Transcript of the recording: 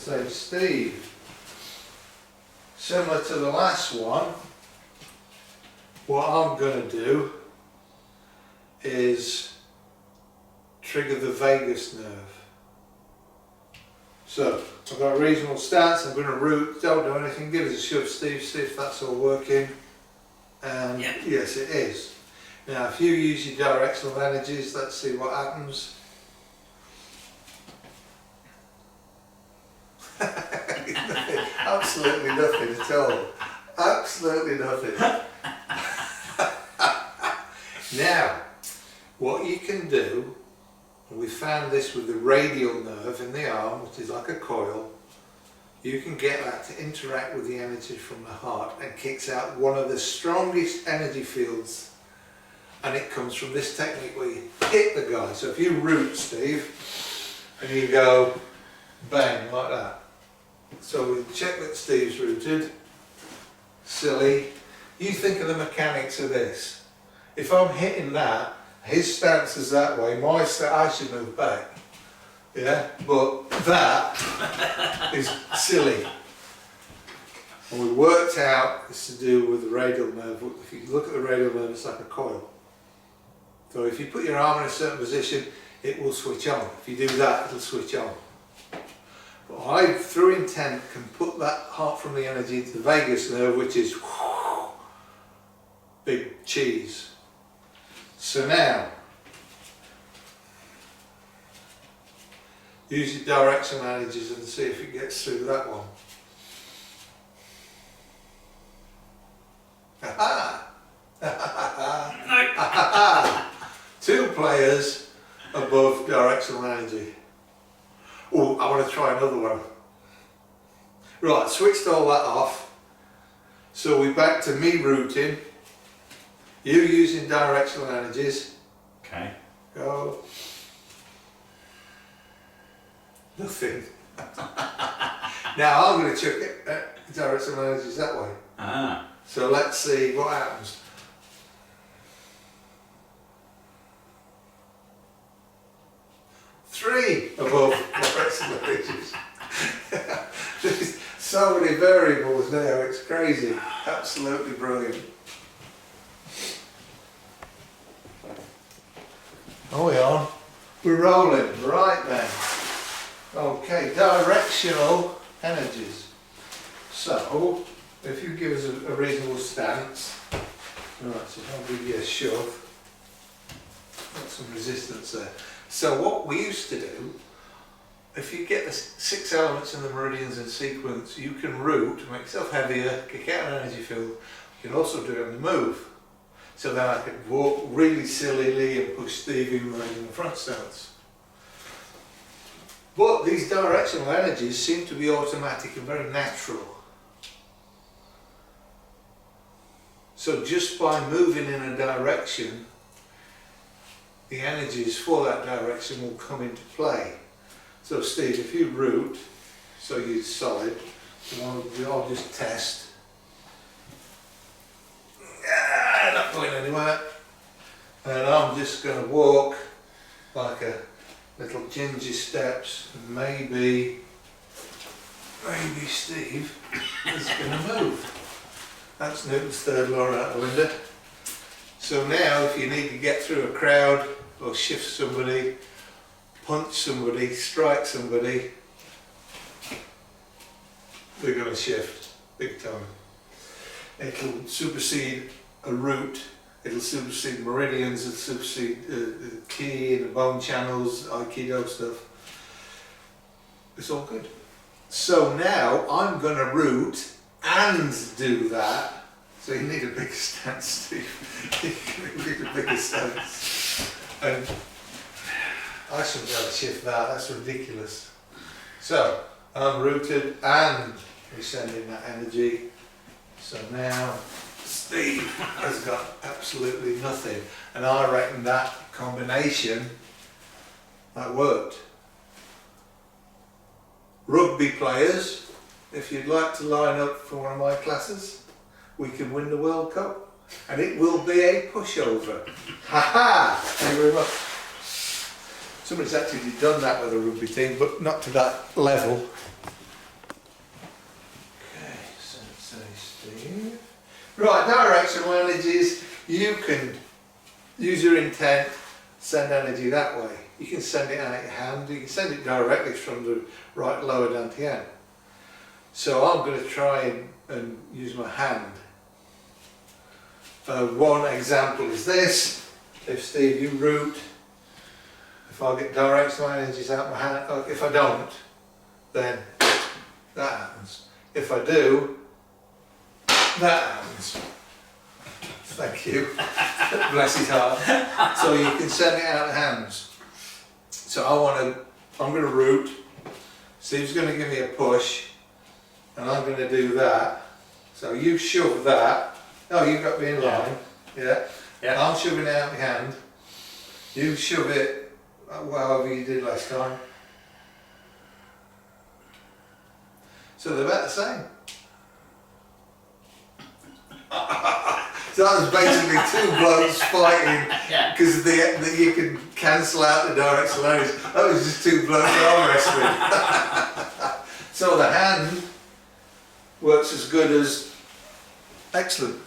say, Steve, similar to the last one, what I'm going to do is trigger the vagus nerve. So I've got a reasonable stance, I'm going to root, don't do anything, give us a shove, Steve, see if that's all working. And yep. Yes, it is. Now if you use your directional energies, let's see what happens. Absolutely nothing at all. Absolutely nothing. Now, what you can do, and we found this with the radial nerve in the arm, which is like a coil, you can get that to interact with the energy from the heart and kicks out one of the strongest energy fields, and it comes from this technique where you hit the guy. So if you root, Steve, and you go bang like that. So we check that Steve's rooted. Silly. You think of the mechanics of this. If I'm hitting that, his stance is that way, my stance, I should move back. Yeah, but that is silly. And we worked out it's to do with the radial nerve. If you look at the radial nerve, it's like a coil. So if you put your arm in a certain position, it will switch on. If you do that, it'll switch on. But I, through intent, can put that heart from the energy to the vagus nerve, which is big cheese. So now, use your directional energies and see if it gets through that one. Two players above directional energy. Oh, I want to try another one. Right, switched all that off. So we're back to me rooting. You using directional energies. Okay. Go. Nothing. Now I'm going to chuck it directional energies that way. Ah. So let's see what happens. Three above directional energies. There's so many variables now, it's crazy. Absolutely brilliant. Are we on? We're rolling, right then. Okay, directional energies. So, if you give us a reasonable stance, right, so I'll give you a shove. Got some resistance there. So what we used to do, if you get the 6 elements and the meridians in sequence, you can root, make yourself heavier, kick out an energy field. You can also do it on the move. So then I could walk really sillily and push Stevie right in the front stance. But these directional energies seem to be automatic and very natural. So just by moving in a direction, the energies for that direction will come into play. So Steve, if you root, so you're solid, I'll just test. Not going anywhere. And I'm just going to walk like a little gingy steps, and maybe Steve is going to move. That's Newton's third law out the window. So now if you need to get through a crowd or shift somebody, punch somebody, strike somebody, they're going to shift big time. It'll supersede a root, it'll supersede meridians, it'll supersede the ki and the bone channels, aikido stuff. It's all good. So now I'm going to root and do that. So you need a bigger stance, Steve. You need a bigger stance. And I shouldn't be able to shift that, that's ridiculous. So I'm rooted and we're sending that energy. So now Steve has got absolutely nothing. And I reckon that combination, that worked. Rugby players, if you'd like to line up for one of my classes, we can win the World Cup. And it will be a pushover. Ha ha! Thank you very much. Somebody's actually done that with a rugby team, but not to that level. Right, directional energies, you can use your intent, send energy that way. You can send it out your hand, you can send it directly from the right lower dantian. So I'm going to try and use my hand. One example is this. If Steve, you root, if I get directional energies out my hand, if I don't, then that happens. If I do, that happens. Thank you. Bless his heart. So you can send it out of hands. So I'm going to root. Steve's going to give me a push, and I'm going to do that. So you shove that. Oh, you've got me in line. Yeah. Yeah. I'm shoving it out my hand. You shove it however you did last time. So they're about the same. So that was basically two blokes fighting because you can cancel out the directional energies. That was just two blokes arm wrestling. So the hand works as good as excellent.